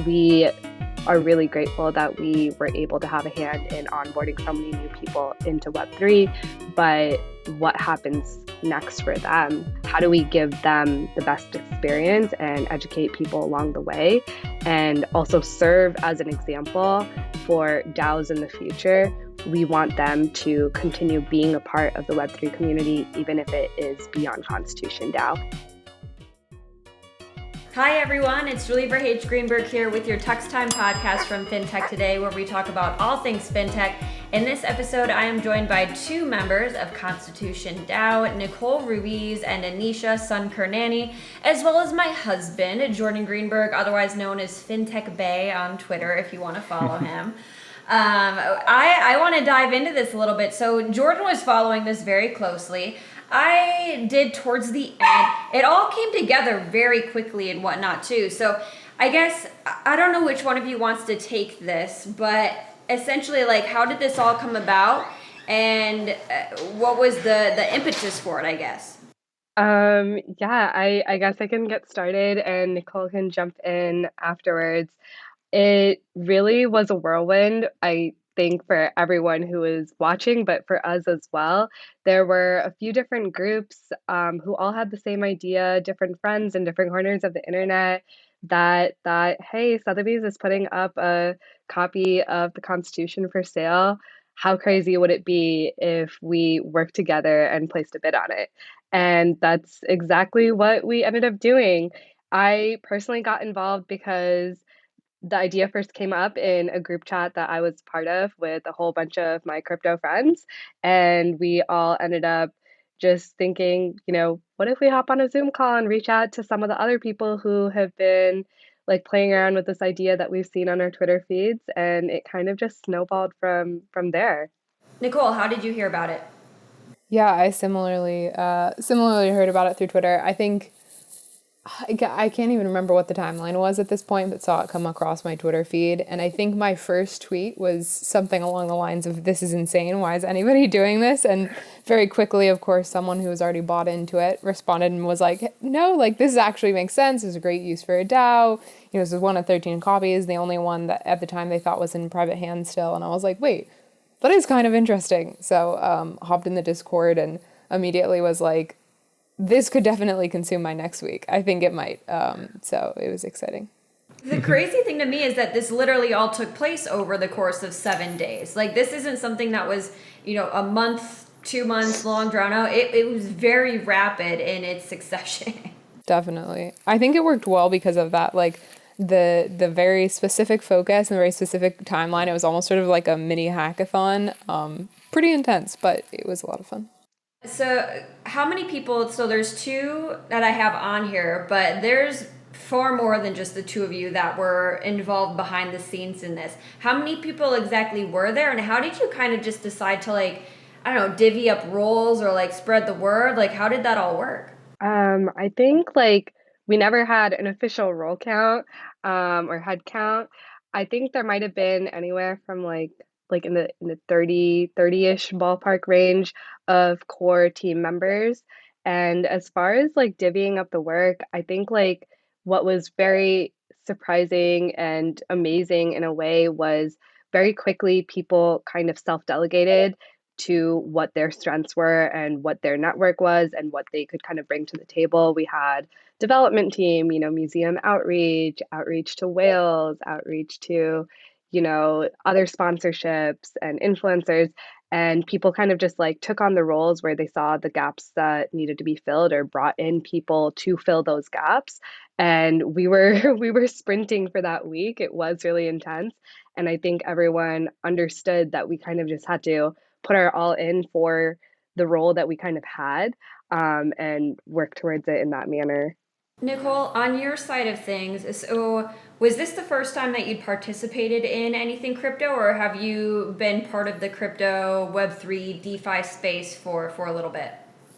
we are really grateful that we were able to have a hand in onboarding so many new people into Web3. But what happens next for them? How do we give them the best experience and educate people along the way, and also serve as an example for DAOs in the future? We want them to continue being a part of the Web3 community, even if it is beyond Constitution DAO. Hi everyone, it's Julie Verhage Greenberg here with your Tux Time podcast from FinTech Today, where we talk about all things FinTech. In this episode, I am joined by two members of Constitution DAO, Nicole Ruiz and Anisha Sunkerneni, as well as my husband, Jordan Greenberg, otherwise known as FinTech Bay on Twitter, if you want to follow him. I want to dive into this a little bit. So Jordan was following this very closely. I did towards the end. It all came together very quickly and whatnot too. So I guess, I don't know which one of you wants to take this, but essentially, like, how did this all come about, and what was the impetus for it, I guess? I guess I can get started and Nicole can jump in afterwards. It really was a whirlwind, I think, for everyone who was watching, but for us as well. There were a few different groups who all had the same idea, different friends in different corners of the internet that thought, hey, Sotheby's is putting up a copy of the Constitution for sale. How crazy would it be if we worked together and placed a bid on it? And that's exactly what we ended up doing. I personally got involved because the idea first came up in a group chat that I was part of with a whole bunch of my crypto friends. And we all ended up just thinking, what if we hop on a Zoom call and reach out to some of the other people who have been like playing around with this idea that we've seen on our Twitter feeds, and it kind of just snowballed from there. Nicole, how did you hear about it? Yeah, I similarly heard about it through Twitter. I think I can't even remember what the timeline was at this point, but saw it come across my Twitter feed. And I think my first tweet was something along the lines of, "This is insane. Why is anybody doing this?" And very quickly, of course, someone who was already bought into it responded and was like, "No, like, this actually makes sense. It's a great use for a DAO. This is one of 13 copies, the only one that at the time they thought was in private hands still." And I was like, wait, that is kind of interesting. So hopped in the Discord and immediately was like, this could definitely consume my next week. I think it might. So it was exciting. The crazy thing to me is that this literally all took place over the course of 7 days. Like, this isn't something that was, a month, 2 months long, drawn out. It was very rapid in its succession. Definitely. I think it worked well because of that. Like, the very specific focus and the very specific timeline. It was almost sort of like a mini hackathon. Pretty intense, but it was a lot of fun. So how many people, so there's two that I have on here, but there's far more than just the two of you that were involved behind the scenes in this. How many people exactly were there, and how did you kind of just decide to, like, I don't know, divvy up roles or like spread the word? Like, how did that all work? I think like we never had an official role count or head count. I think there might have been anywhere from like in the 30-ish ballpark range of core team members. And as far as like divvying up the work, I think like what was very surprising and amazing in a way was very quickly people kind of self-delegated to what their strengths were and what their network was and what they could kind of bring to the table. We had development team, museum outreach to whales, outreach to, other sponsorships and influencers. And people kind of just like took on the roles where they saw the gaps that needed to be filled or brought in people to fill those gaps. And we were we were sprinting for that week. It was really intense. And I think everyone understood that we kind of just had to put our all in for the role that we kind of had, and work towards it in that manner. Nicole, on your side of things, so was this the first time that you'd participated in anything crypto, or have you been part of the crypto Web3 DeFi space for a little bit?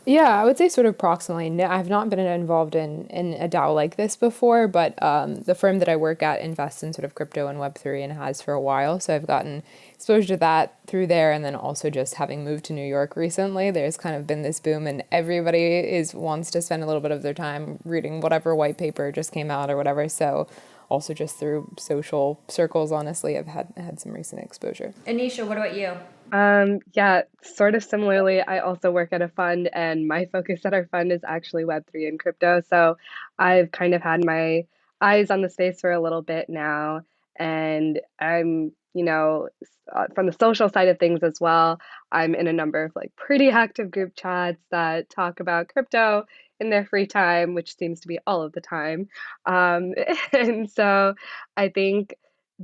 Yeah, I would say sort of proximally. No, I've not been involved in a DAO like this before, but the firm that I work at invests in sort of crypto and Web3 and has for a while. So I've gotten exposure to that through there. And then also just having moved to New York recently, there's kind of been this boom and everybody wants to spend a little bit of their time reading whatever white paper just came out or whatever. So also just through social circles, honestly, I've had some recent exposure. Anisha, what about you? Yeah, sort of similarly, I also work at a fund, and my focus at our fund is actually Web3 and crypto. So I've kind of had my eyes on the space for a little bit now, and I'm, from the social side of things as well, I'm in a number of like pretty active group chats that talk about crypto in their free time, which seems to be all of the time. Um, and so I think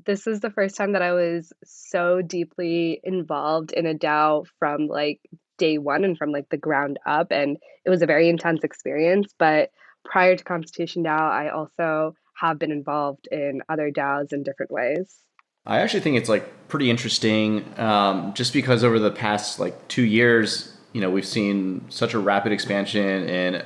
this is the first time that I was so deeply involved in a DAO from like day one and from like the ground up. And it was a very intense experience. But prior to Constitution DAO, I also have been involved in other DAOs in different ways. I actually think it's like pretty interesting, just because over the past like 2 years, we've seen such a rapid expansion in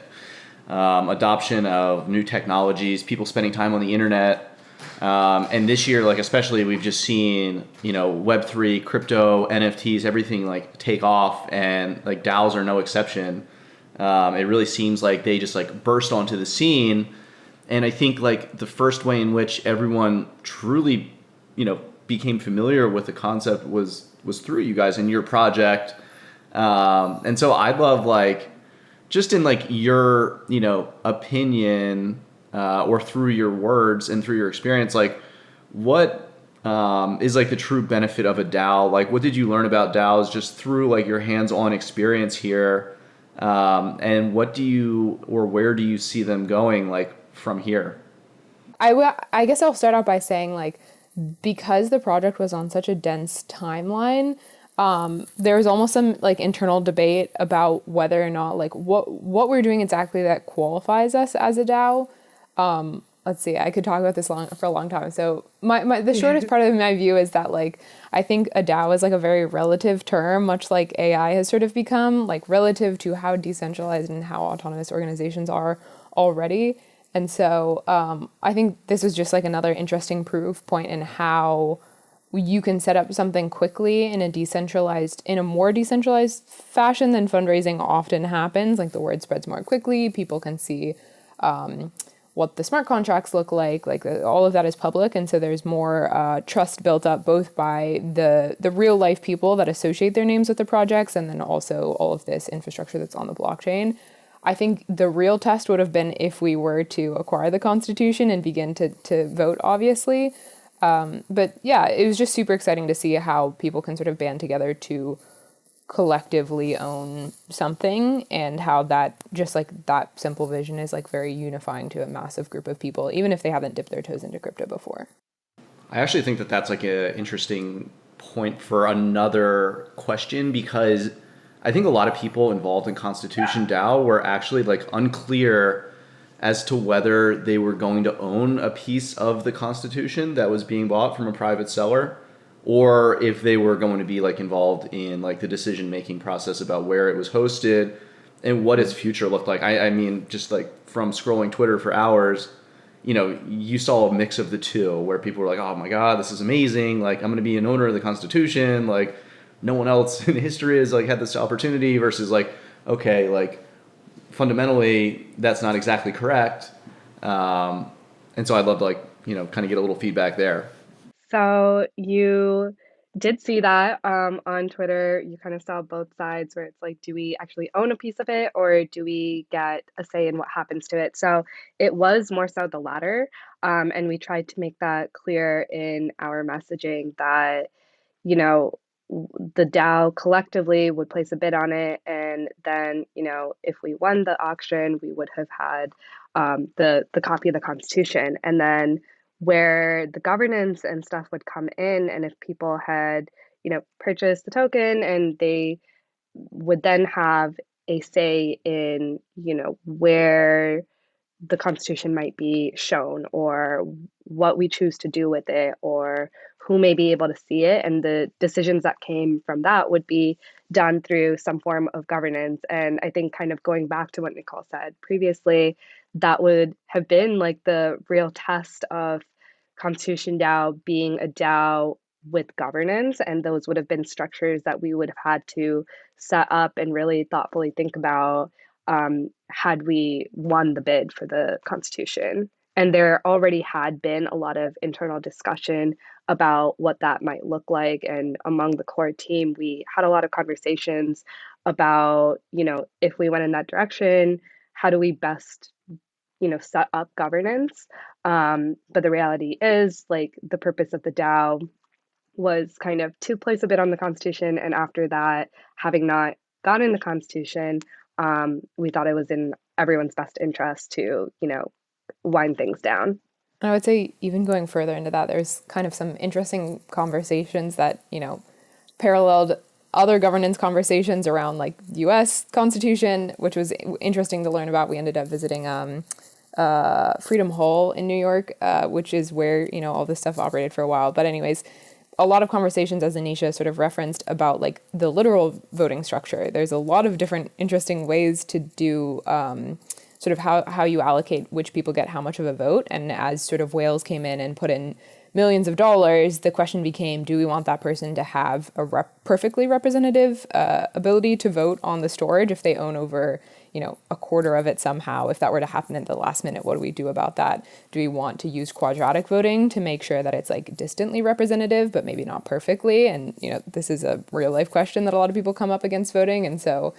adoption of new technologies, people spending time on the internet. And this year, like especially, we've just seen Web3, crypto, NFTs, everything like take off, and like DAOs are no exception. It really seems like they just like burst onto the scene, and I think like the first way in which everyone truly, became familiar with the concept was through you guys and your project. And so I'd love like just in like your opinion, or through your words and through your experience, like what is like the true benefit of a DAO? Like what did you learn about DAOs just through like your hands-on experience here? And what do you, or where do you see them going like from here? I guess I'll start out by saying like, because the project was on such a dense timeline, there was almost some like internal debate about whether or not like what we're doing exactly that qualifies us as a DAO. Let's see, I could talk about this for a long time. So the shortest part of my view is that like, I think a DAO is like a very relative term, much like AI has sort of become like relative to how decentralized and how autonomous organizations are already. And so I think this was just like another interesting proof point in how you can set up something quickly in a more decentralized fashion than fundraising often happens. Like the word spreads more quickly. People can see what the smart contracts look like all of that is public. And so there's more trust built up both by the real life people that associate their names with the projects, and then also all of this infrastructure that's on the blockchain. I think the real test would have been if we were to acquire the Constitution and begin to vote, obviously. But yeah, it was just super exciting to see how people can sort of band together to collectively own something, and how that just like that simple vision is like very unifying to a massive group of people, even if they haven't dipped their toes into crypto before. I actually think that that's like an interesting point for another question, because I think a lot of people involved in Constitution DAO were actually like unclear as to whether they were going to own a piece of the Constitution that was being bought from a private seller, or if they were going to be like involved in like the decision making process about where it was hosted and what its future looked like. I mean, just like from scrolling Twitter for hours, you saw a mix of the two, where people were like, oh my God, this is amazing. Like, I'm going to be an owner of the Constitution. Like, no one else in history has like had this opportunity, versus like, okay, like fundamentally that's not exactly correct. And so I'd love to like, kind of get a little feedback there. So you did see that on Twitter. You kind of saw both sides where it's like, do we actually own a piece of it, or do we get a say in what happens to it? So it was more so the latter. And we tried to make that clear in our messaging that, you know, the DAO collectively would place a bid on it. And then, if we won the auction, we would have had the copy of the Constitution. And then where the governance and stuff would come in, and if people had, purchased the token, and they would then have a say in, where the Constitution might be shown, or what we choose to do with it, or who may be able to see it. And the decisions that came from that would be done through some form of governance. And I think, kind of going back to what Nicole said previously, that would have been like the real test of Constitution DAO being a DAO with governance. And those would have been structures that we would have had to set up and really thoughtfully think about, had we won the bid for the Constitution. And there already had been a lot of internal discussion about what that might look like. And among the core team, we had a lot of conversations about, if we went in that direction, how do we best, set up governance? But the reality is, like, the purpose of the DAO was kind of to place a bit on the Constitution. And after that, having not gotten the Constitution, we thought it was in everyone's best interest to, wind things down. I would say even going further into that, there's kind of some interesting conversations that, paralleled other governance conversations around like the US Constitution, which was interesting to learn about. We ended up visiting Freedom Hall in New York, which is where, all this stuff operated for a while. But anyways, a lot of conversations, as Anisha sort of referenced, about like the literal voting structure. There's a lot of different interesting ways to do sort of how you allocate which people get how much of a vote. And as sort of whales came in and put in millions of dollars, the question became, do we want that person to have a perfectly representative ability to vote on the storage if they own over, a quarter of it somehow? If that were to happen at the last minute, what do we do about that? Do we want to use quadratic voting to make sure that it's like distantly representative, but maybe not perfectly? And, this is a real life question that a lot of people come up against voting. And so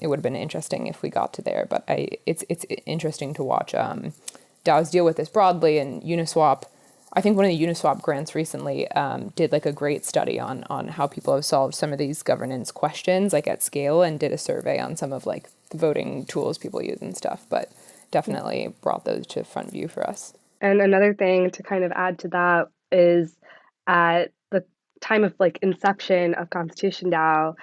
it would have been interesting if we got to there. But it's interesting to watch DAOs deal with this broadly. And Uniswap, I think one of the Uniswap grants recently did like a great study on how people have solved some of these governance questions like at scale, and did a survey on some of like the voting tools people use and stuff, but definitely brought those to front view for us. And another thing to kind of add to that is at the time of like inception of ConstitutionDAO,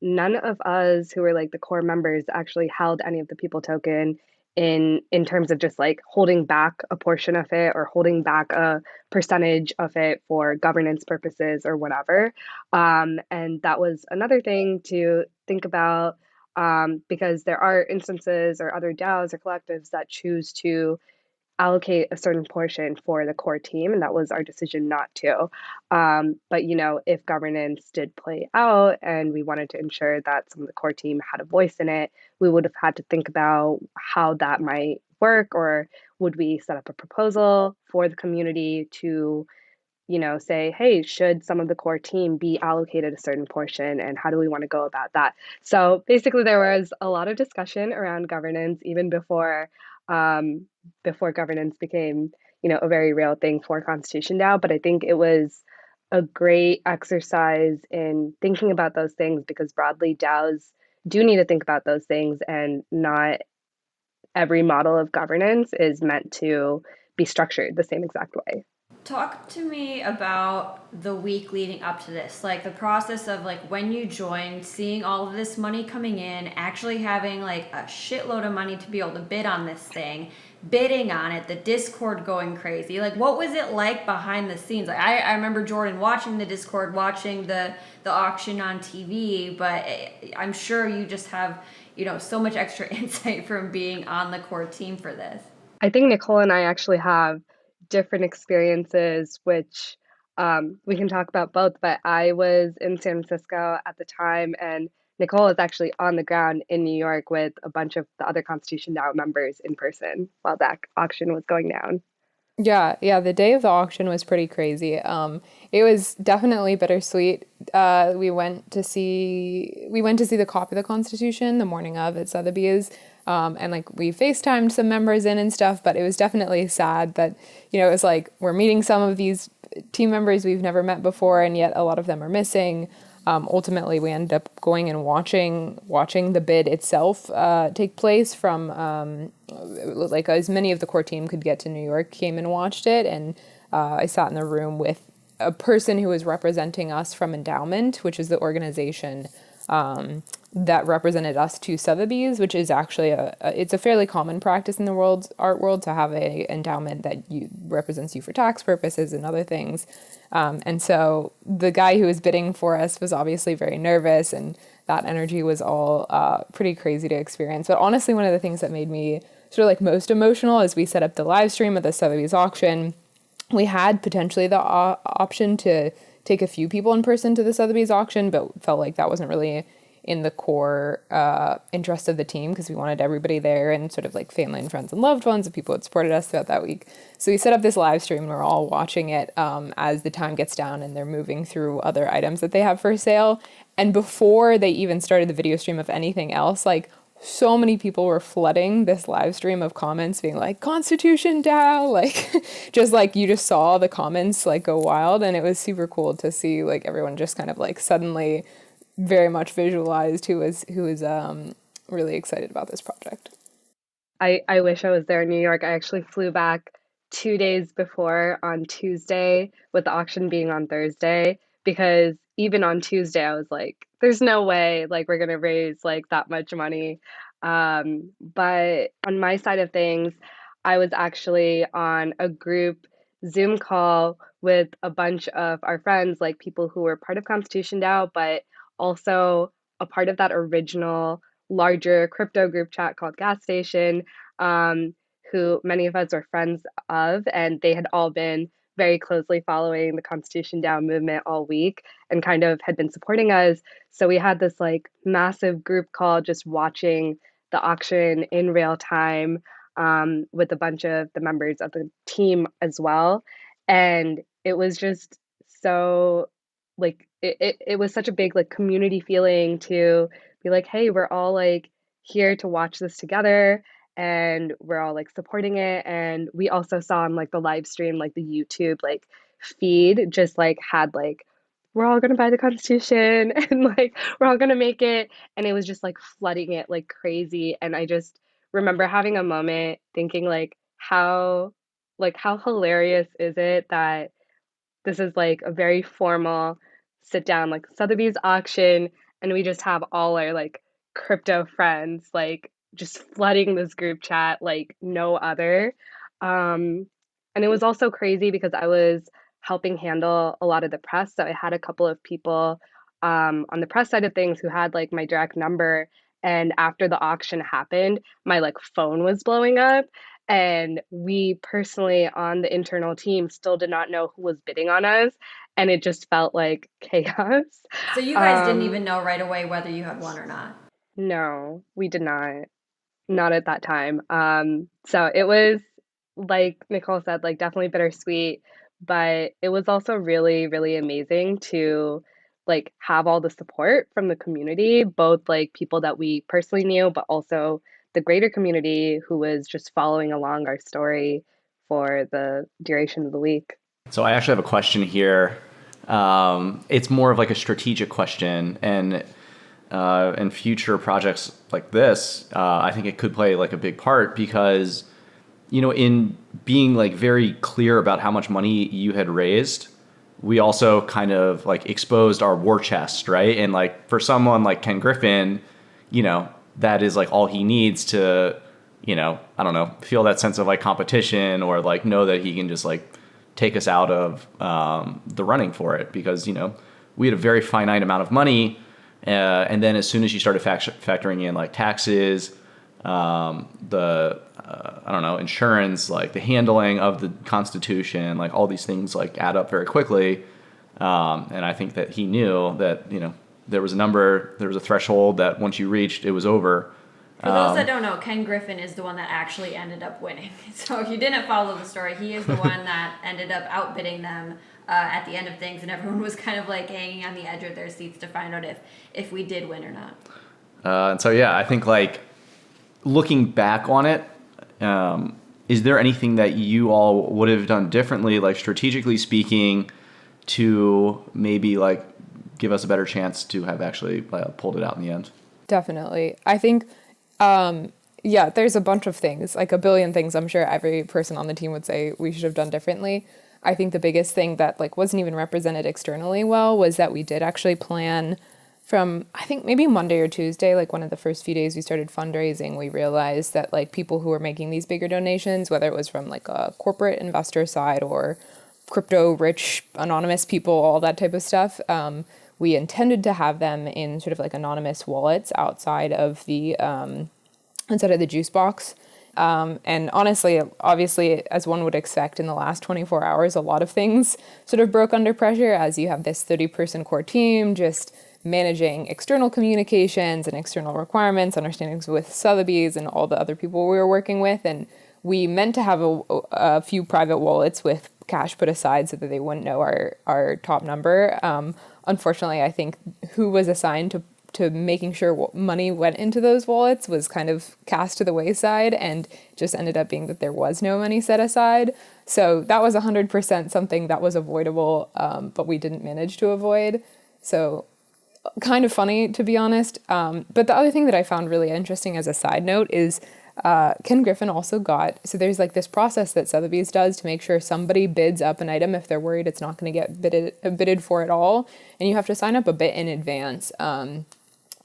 none of us who were like the core members actually held any of the people token in terms of just like holding back a portion of it or holding back a percentage of it for governance purposes or whatever. And that was another thing to think about, because there are instances or other DAOs or collectives that choose to allocate a certain portion for the core team, and that was our decision not to. But if governance did play out and we wanted to ensure that some of the core team had a voice in it, we would have had to think about how that might work, or would we set up a proposal for the community to say, hey, should some of the core team be allocated a certain portion, and how do we want to go about that? So basically, there was a lot of discussion around governance even before governance became, a very real thing for ConstitutionDAO. But I think it was a great exercise in thinking about those things, because broadly DAOs do need to think about those things, and not every model of governance is meant to be structured the same exact way. Talk to me about the week leading up to this, like the process of like when you joined, seeing all of this money coming in, actually having like a shitload of money to be able to bid on this thing, bidding on it, the Discord going crazy. Like, what was it like behind the scenes? Like, I remember Jordan watching the Discord, watching the auction on TV, but I'm sure you just have, so much extra insight from being on the core team for this. I think Nicole and I actually have different experiences, which we can talk about both. But I was in San Francisco at the time, and Nicole is actually on the ground in New York with a bunch of the other ConstitutionDAO members in person while that auction was going down. Yeah, the day of the auction was pretty crazy. It was definitely bittersweet. We went to see the copy of the Constitution the morning of at Sotheby's, and like we FaceTimed some members in and stuff. But it was definitely sad that it was like we're meeting some of these team members we've never met before, and yet a lot of them are missing. Ultimately, we ended up going and watching the bid itself take place from like as many of the core team could get to New York came and watched it, and I sat in the room with a person who was representing us from Endowment, which is the organization that represented us to Sotheby's, which is actually it's a fairly common practice in the art world to have a endowment that represents you for tax purposes and other things. And so the guy who was bidding for us was obviously very nervous, and that energy was all pretty crazy to experience. But honestly, one of the things that made me sort of like most emotional is we set up the live stream at the Sotheby's auction. We had potentially the option to take a few people in person to the Sotheby's auction, but felt like that wasn't really in the core interest of the team, because we wanted everybody there and sort of like family and friends and loved ones and people that supported us throughout that week. So we set up this live stream and we're all watching it as the time gets down and they're moving through other items that they have for sale. And before they even started the video stream of anything else, like so many people were flooding this live stream of comments being like, Constitution DAO, like just like you just saw the comments like go wild. And it was super cool to see like everyone just kind of like suddenly very much visualized who was really excited about this project. I wish I was there in New York. I actually flew back 2 days before on Tuesday, with the auction being on Thursday, because even on Tuesday I was like, there's no way like we're gonna raise like that much money. But on my side of things, I was actually on a group Zoom call with a bunch of our friends, like people who were part of Constitution DAO, but also a part of that original larger crypto group chat called Gas Station, um, who many of us are friends of, and they had all been very closely following the Constitution DAO movement all week and kind of had been supporting us. So we had this like massive group call just watching the auction in real time, with a bunch of the members of the team as well. And it was just so like it was such a big like community feeling to be like, hey, we're all like here to watch this together and we're all like supporting it. And we also saw on like the live stream, like the YouTube like feed just like had like, we're all gonna buy the Constitution and like we're all gonna make it. And it was just like flooding it like crazy. And I just remember having a moment thinking like how hilarious is it that this is like a very formal sit down, like Sotheby's auction, and we just have all our like crypto friends like just flooding this group chat like no other. And it was also crazy because I was helping handle a lot of the press. So I had a couple of people on the press side of things who had like my direct number. And after the auction happened, my like phone was blowing up. And we personally on the internal team still did not know who was bidding on us. And it just felt like chaos. So you guys didn't even know right away whether you had won or not? No, we did not. Not at that time. So it was, like Nicole said, like definitely bittersweet, but it was also really, really amazing to like have all the support from the community, both like people that we personally knew, but also the greater community who was just following along our story for the duration of the week. So I actually have a question here. It's more of like a strategic question, and in future projects like this, I think it could play like a big part because, you know, in being like very clear about how much money you had raised, we also kind of like exposed our war chest, right? And like for someone like Ken Griffin, you know, that is like all he needs to, you know, I don't know, feel that sense of like competition or like know that he can just like take us out of the running for it, because, you know, we had a very finite amount of money. And then as soon as you started factoring in like taxes, I don't know, insurance, like the handling of the Constitution, like all these things like add up very quickly. And I think that he knew that, you know, there was a threshold that once you reached, it was over. For those that don't know, Ken Griffin is the one that actually ended up winning. So if you didn't follow the story, he is the one that ended up outbidding them at the end of things, and everyone was kind of like hanging on the edge of their seats to find out if we did win or not. And so, yeah, I think like looking back on it, is there anything that you all would have done differently, like strategically speaking, to maybe like give us a better chance to have actually pulled it out in the end? Definitely. I think, yeah, there's a bunch of things, like a billion things I'm sure every person on the team would say we should have done differently. I think the biggest thing that like wasn't even represented externally well was that we did actually plan from, I think maybe Monday or Tuesday, like one of the first few days we started fundraising, we realized that like people who were making these bigger donations, whether it was from like a corporate investor side or crypto rich anonymous people, all that type of stuff, we intended to have them in sort of like anonymous wallets outside of the juice box. And honestly, obviously, as one would expect in the last 24 hours, a lot of things sort of broke under pressure as you have this 30-person core team just managing external communications and external requirements, understandings with Sotheby's and all the other people we were working with. And we meant to have a few private wallets with cash put aside so that they wouldn't know our top number. Unfortunately, I think who was assigned to making sure money went into those wallets was kind of cast to the wayside, and just ended up being that there was no money set aside. So that was 100% something that was avoidable, but we didn't manage to avoid. So kind of funny, to be honest. But the other thing that I found really interesting as a side note is Ken Griffin also got, so there's like this process that Sotheby's does to make sure somebody bids up an item if they're worried it's not going to get bidded for at all. And you have to sign up a bit in advance.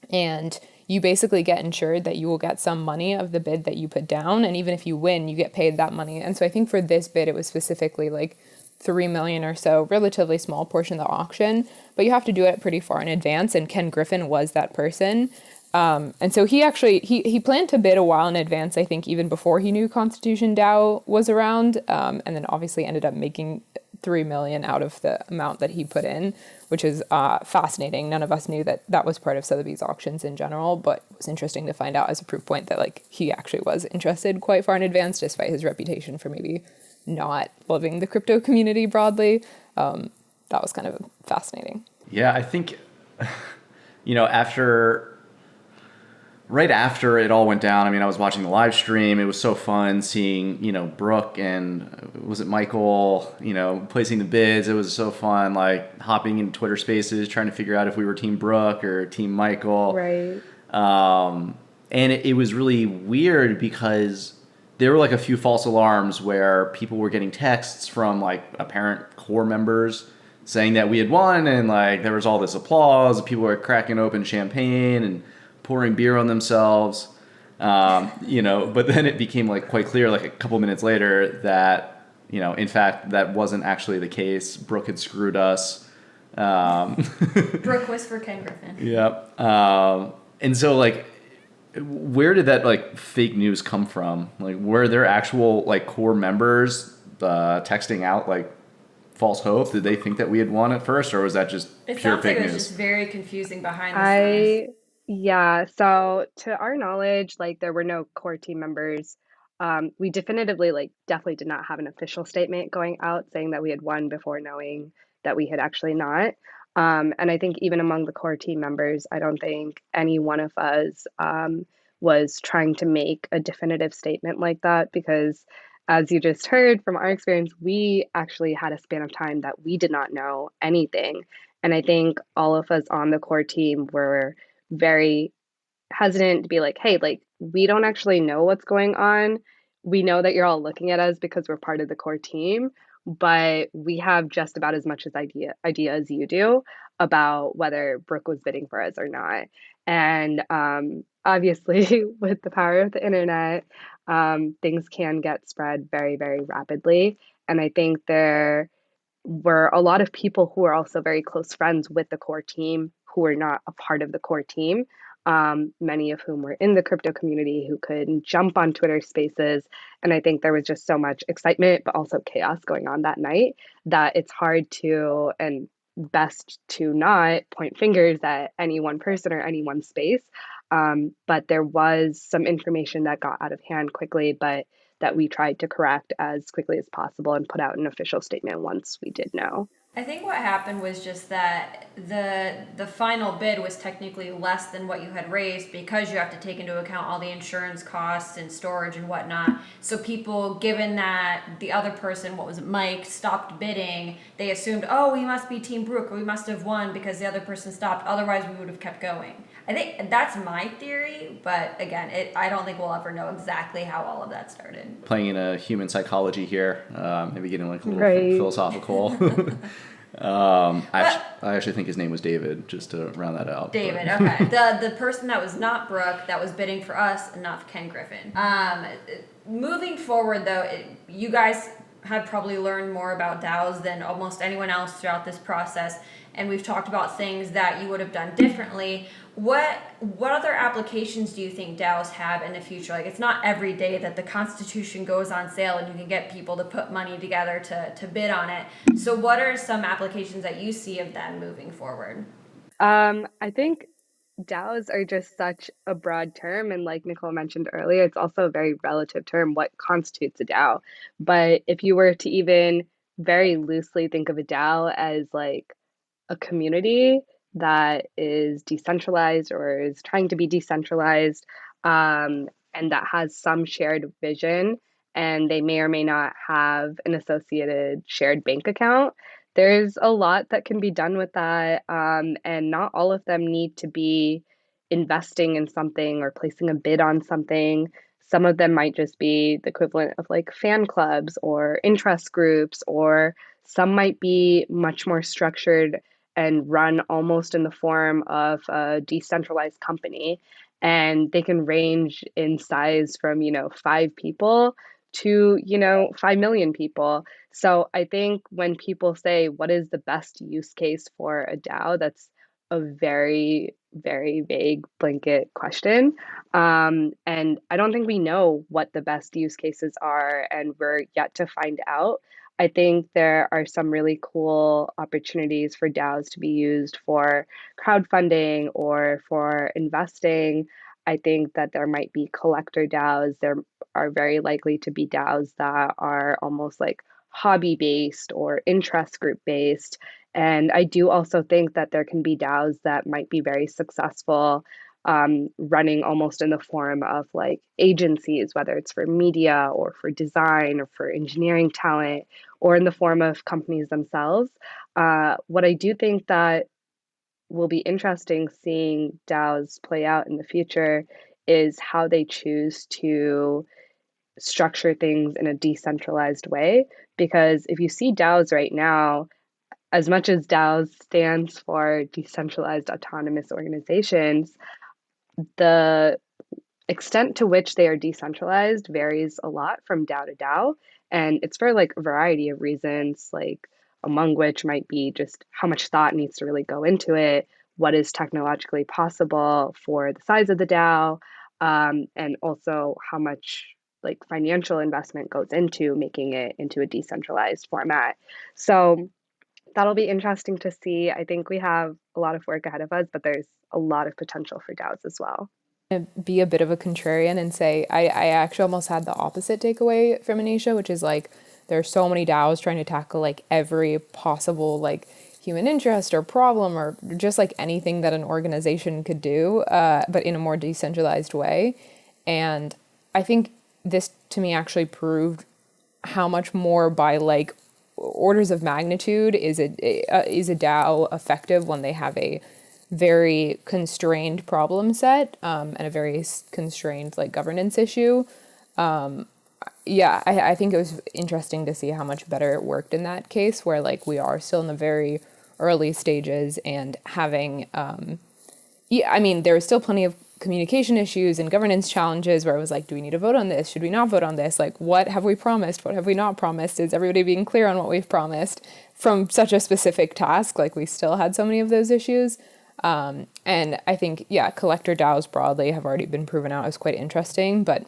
And you basically get insured that you will get some money of the bid that you put down. And even if you win, you get paid that money. And so I think for this bid, it was specifically like 3 million or so, relatively small portion of the auction, but you have to do it pretty far in advance. And Ken Griffin was that person. And so he actually, he planned to bid a while in advance, I think, even before he knew ConstitutionDAO was around. And then obviously ended up making 3 million out of the amount that he put in, which is fascinating. None of us knew that that was part of Sotheby's auctions in general, but it was interesting to find out as a proof point that like he actually was interested quite far in advance, despite his reputation for maybe not loving the crypto community broadly. That was kind of fascinating. Yeah, I think, right after it all went down, I mean, I was watching the live stream. It was so fun seeing, Brooke and was it Michael, placing the bids. It was so fun, like hopping into Twitter Spaces, trying to figure out if we were Team Brooke or Team Michael. Right. And it was really weird because there were like a few false alarms where people were getting texts from like apparent core members saying that we had won, and like there was all this applause. People were cracking open champagne and pouring beer on themselves, but then it became like quite clear, like a couple minutes later, that, in fact, that wasn't actually the case. Brooke had screwed us. Brooke was for Ken Griffin. Yep. And so like, where did that like fake news come from? Like, were there actual like core members texting out like false hope? Did they think that we had won at first, or was that just pure fake news? It was just very confusing behind the scenes. Yeah, so to our knowledge, like there were no core team members. We definitively, definitely did not have an official statement going out saying that we had won before knowing that we had actually not. And I think even among the core team members, I don't think any one of us was trying to make a definitive statement like that, because as you just heard from our experience, we actually had a span of time that we did not know anything. And I think all of us on the core team were very hesitant to be like, hey, like, we don't actually know what's going on. We know that you're all looking at us because we're part of the core team, but we have just about as much as idea as you do about whether Brooke was bidding for us or not. And obviously, with the power of the internet, things can get spread very, very rapidly. And I think there were a lot of people who are also very close friends with the core team who are not a part of the core team, many of whom were in the crypto community, who could jump on Twitter Spaces. And I think there was just so much excitement, but also chaos going on that night, that it's hard to, and best to not point fingers at any one person or any one space. But there was some information that got out of hand quickly, but that we tried to correct as quickly as possible and put out an official statement once we did know. I think what happened was just that the final bid was technically less than what you had raised, because you have to take into account all the insurance costs and storage and whatnot. So people, given that the other person, what was it, Mike, stopped bidding, they assumed, oh, we must be Team Brooke, or we must have won because the other person stopped. Otherwise, we would have kept going. I think that's my theory, but again, I don't think we'll ever know exactly how all of that started. Playing in a human psychology here, maybe getting like a little Right. philosophical. I actually think his name was David, just to round that out. David, okay. The person that was not Brooke, that was bidding for us, and not Ken Griffin. Moving forward, though, you guys have probably learned more about DAOs than almost anyone else throughout this process, and we've talked about things that you would have done differently. What other applications do you think DAOs have in the future? Like, it's not every day that the Constitution goes on sale and you can get people to put money together to bid on it. So what are some applications that you see of them moving forward? I think DAOs are just such a broad term, and like Nicole mentioned earlier, it's also a very relative term. What constitutes a DAO? But if you were to even very loosely think of a DAO as like a community that is decentralized or is trying to be decentralized, and that has some shared vision, and they may or may not have an associated shared bank account. There's a lot that can be done with that, and not all of them need to be investing in something or placing a bid on something. Some of them might just be the equivalent of like fan clubs or interest groups, or some might be much more structured and run almost in the form of a decentralized company. And they can range in size from, 5 people to, 5 million people. So I think when people say, what is the best use case for a DAO, that's a very, very vague blanket question. And I don't think we know what the best use cases are, and we're yet to find out. I think there are some really cool opportunities for DAOs to be used for crowdfunding or for investing. I think that there might be collector DAOs. There are very likely to be DAOs that are almost like hobby based or interest group based. And I do also think that there can be DAOs that might be very successful, running almost in the form of like agencies, whether it's for media or for design or for engineering talent, or in the form of companies themselves. What I do think that will be interesting seeing DAOs play out in the future is how they choose to structure things in a decentralized way. Because if you see DAOs right now, as much as DAOs stands for decentralized autonomous organizations, the extent to which they are decentralized varies a lot from DAO to DAO. And it's for like a variety of reasons, like among which might be just how much thought needs to really go into it, what is technologically possible for the size of the DAO, and also how much like financial investment goes into making it into a decentralized format. So that'll be interesting to see. I think we have a lot of work ahead of us, but there's a lot of potential for DAOs as well. Be a bit of a contrarian and say I actually almost had the opposite takeaway from Anisha, which is like there are so many DAOs trying to tackle like every possible like human interest or problem or just like anything that an organization could do, but in a more decentralized way. And I think this to me actually proved how much more by like orders of magnitude is a DAO effective when they have a very constrained problem set, and a very constrained like governance issue. I think it was interesting to see how much better it worked in that case where like we are still in the very early stages and having I mean there was still plenty of communication issues and governance challenges where it was like, do we need to vote on this? Should we not vote on this? Like, what have we promised? What have we not promised? Is everybody being clear on what we've promised from such a specific task? Like we still had so many of those issues. And I think, collector DAOs broadly have already been proven out as quite interesting, but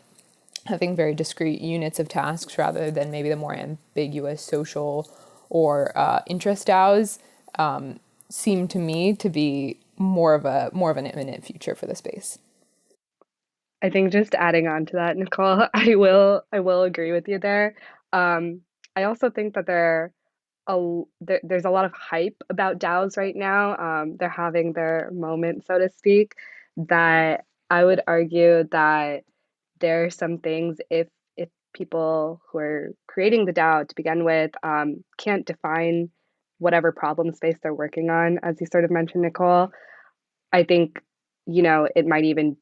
having very discrete units of tasks rather than maybe the more ambiguous social or interest DAOs seem to me to be more of an imminent future for the space. I think just adding on to that, Nicole, I will agree with you there. I also think that there's a lot of hype about DAOs right now. They're having their moment, so to speak. That I would argue that there are some things if people who are creating the DAO to begin with can't define whatever problem space they're working on, as you sort of mentioned, Nicole. I think, it might even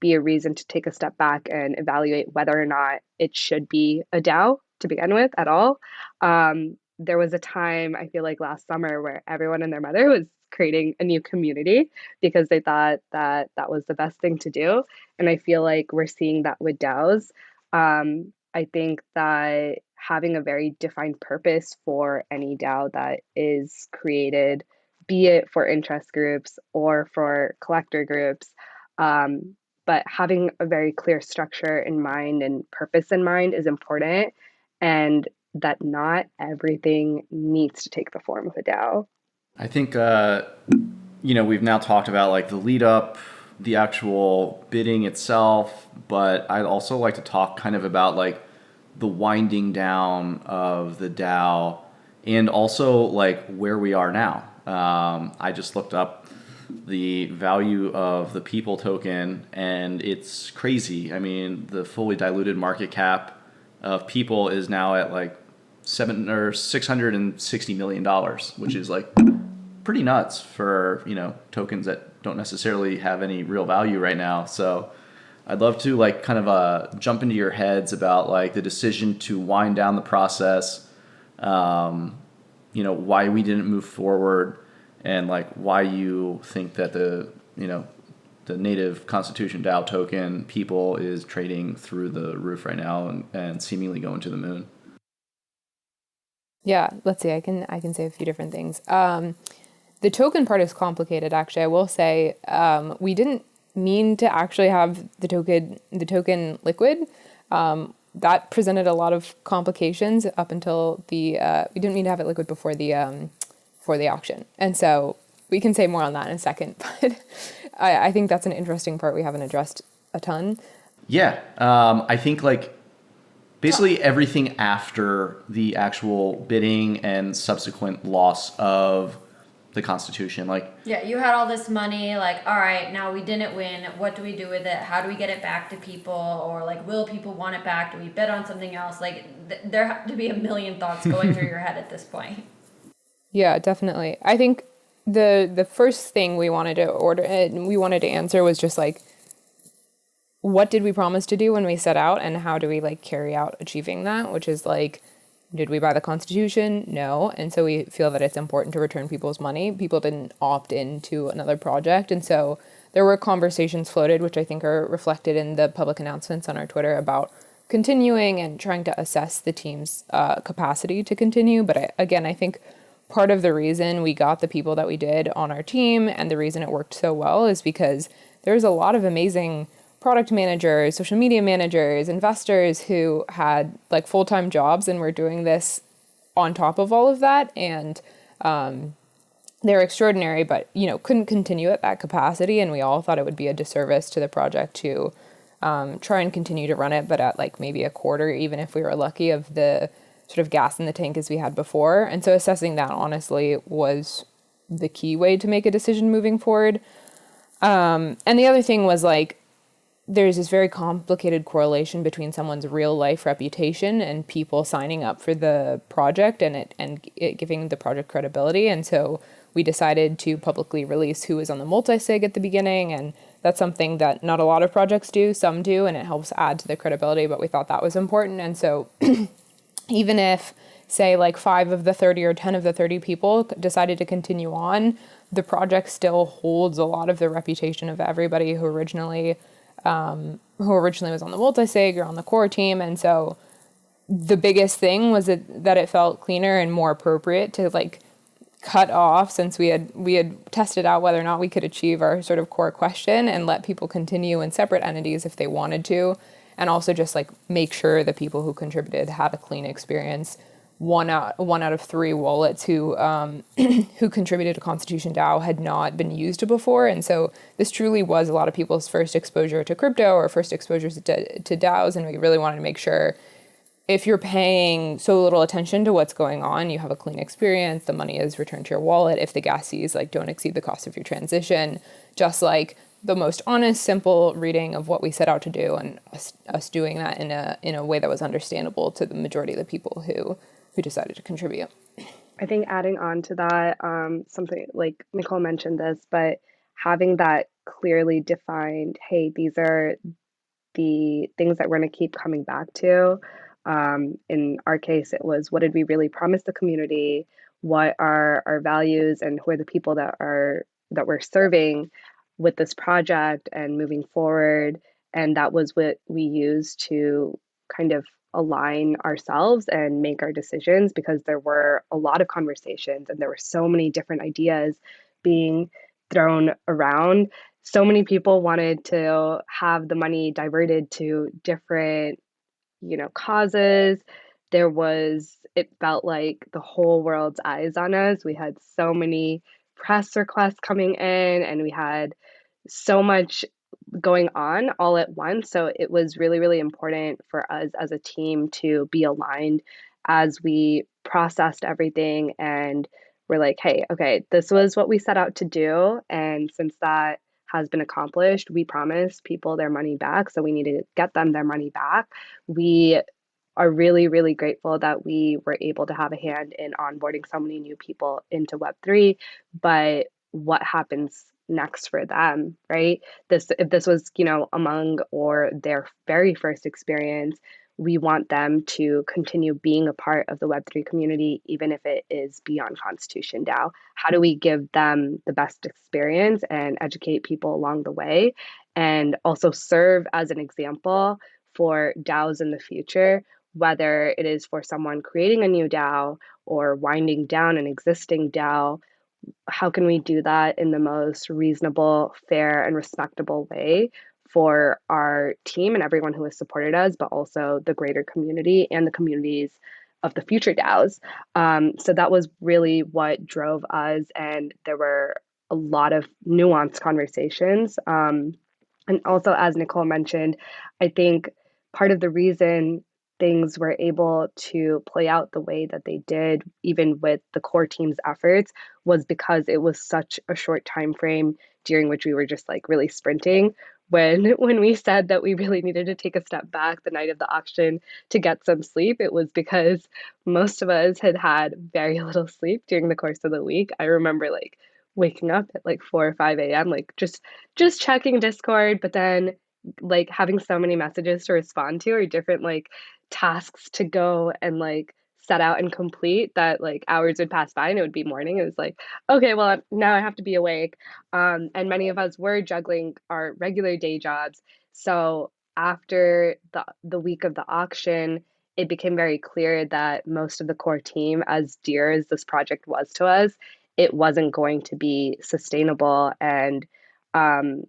be a reason to take a step back and evaluate whether or not it should be a DAO to begin with at all. There was a time, I feel like last summer, where everyone and their mother was creating a new community because they thought that that was the best thing to do. And I feel like we're seeing that with DAOs. I think that having a very defined purpose for any DAO that is created, be it for interest groups or for collector groups, but having a very clear structure in mind and purpose in mind is important, and that not everything needs to take the form of a DAO. I think we've now talked about like the lead up, the actual bidding itself, but I'd also like to talk kind of about like the winding down of the DAO and also like where we are now. I just looked up the value of the people token and it's crazy. I mean, the fully diluted market cap of people is now at like $660 million, which is like pretty nuts for tokens that don't necessarily have any real value right now. So I'd love to like kind of jump into your heads about like the decision to wind down the process, why we didn't move forward, and like why you think that the native Constitution DAO token people is trading through the roof right now and seemingly going to the moon. Yeah, let's see. I can say a few different things. The token part is complicated, actually. I will say we didn't mean to actually have the token liquid. That presented a lot of complications up until we didn't mean to have it liquid before the auction, and so we can say more on that in a second. But I think that's an interesting part we haven't addressed a ton. Yeah, I think like basically everything after the actual bidding and subsequent loss of the Constitution. Like, Yeah, you had all this money, like, all right, now we didn't win. What do we do with it? How do we get it back to people? Or, like, will people want it back? Do we bid on something else? Like, there have to be a million thoughts going through your head at this point. Yeah, definitely. I think the first thing we wanted to answer was just like, what did we promise to do when we set out, and how do we like carry out achieving that? Which is like, did we buy the Constitution? No. And so we feel that it's important to return people's money. People didn't opt into another project. And so there were conversations floated, which I think are reflected in the public announcements on our Twitter, about continuing and trying to assess the team's capacity to continue. But I think part of the reason we got the people that we did on our team and the reason it worked so well is because there's a lot of amazing product managers, social media managers, investors who had like full-time jobs and were doing this on top of all of that. And they're extraordinary, but, couldn't continue at that capacity. And we all thought it would be a disservice to the project to try and continue to run it, but at like maybe a quarter, even if we were lucky, of the sort of gas in the tank as we had before. And so assessing that honestly was the key way to make a decision moving forward. And the other thing was like, there's this very complicated correlation between someone's real life reputation and people signing up for the project and it giving the project credibility. And so we decided to publicly release who was on the multi-sig at the beginning. And that's something that not a lot of projects do, some do, and it helps add to the credibility, but we thought that was important. And so even if, say, like 5 of the 30 or 10 of the 30 people decided to continue on, the project still holds a lot of the reputation of everybody who originally was on the multi-sig or on the core team. And so the biggest thing was that it felt cleaner and more appropriate to like cut off, since we had tested out whether or not we could achieve our sort of core question, and let people continue in separate entities if they wanted to. And also just like make sure the people who contributed had a clean experience. One out of 3 wallets who contributed to Constitution DAO had not been used before. And so this truly was a lot of people's first exposure to crypto or first exposures to DAOs. And we really wanted to make sure if you're paying so little attention to what's going on, you have a clean experience, the money is returned to your wallet. If the gas fees like don't exceed the cost of your transition, just like the most honest, simple reading of what we set out to do, and us doing that in a way that was understandable to the majority of the people who decided to contribute. I think adding on to that, something like Nicole mentioned this, but having that clearly defined, hey, these are the things that we're going to keep coming back to. In our case, it was, what did we really promise the community? What are our values, and who are the people that we're serving with this project and moving forward? And that was what we used to kind of align ourselves and make our decisions, because there were a lot of conversations and there were so many different ideas being thrown around. So many people wanted to have the money diverted to different, causes. It felt like the whole world's eyes on us. We had so many press requests coming in, and we had so much going on all at once. So it was really, really important for us as a team to be aligned as we processed everything. And we're like, hey, okay, this was what we set out to do. And since that has been accomplished, we promised people their money back. So we need to get them their money back. We are really, really grateful that we were able to have a hand in onboarding so many new people into Web3. But what happens next for them, right? If this was, among or their very first experience, we want them to continue being a part of the Web3 community, even if it is beyond Constitution DAO. How do we give them the best experience and educate people along the way, and also serve as an example for DAOs in the future, whether it is for someone creating a new DAO or winding down an existing DAO? How can we do that in the most reasonable, fair, and respectable way for our team and everyone who has supported us, but also the greater community and the communities of the future DAOs? So that was really what drove us, and there were a lot of nuanced conversations. And also, as Nicole mentioned, I think part of the reason things were able to play out the way that they did, even with the core team's efforts, was because it was such a short time frame during which we were just like really sprinting. When we said that we really needed to take a step back the night of the auction to get some sleep, it was because most of us had had very little sleep during the course of the week. I remember like waking up at like 4 or 5 a.m., like just checking Discord, but then like having so many messages to respond to or different like tasks to go and like set out and complete that like hours would pass by and it would be morning. It was like, okay, well, now I have to be awake. And many of us were juggling our regular day jobs. So after the week of the auction, it became very clear that most of the core team, as dear as this project was to us, it wasn't going to be sustainable. And um,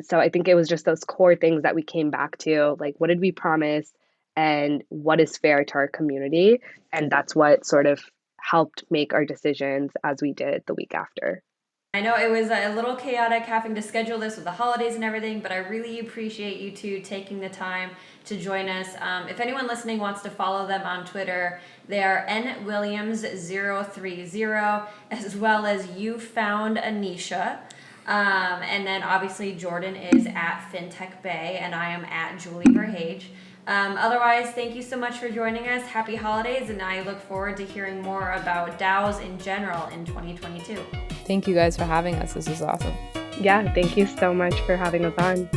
so I think it was just those core things that we came back to, like what did we promise and what is fair to our community? And that's what sort of helped make our decisions as we did the week after. I know it was a little chaotic having to schedule this with the holidays and everything, but I really appreciate you two taking the time to join us. If anyone listening wants to follow them on Twitter, they are nwilliams030, as well as You Found Anisha. And then obviously Jordan is at FinTech Bay, and I am at Julie Verhage. Otherwise, thank you so much for joining us. Happy holidays, and I look forward to hearing more about DAOs in general in 2022. Thank you guys for having us. This is awesome. Yeah, thank you so much for having us on.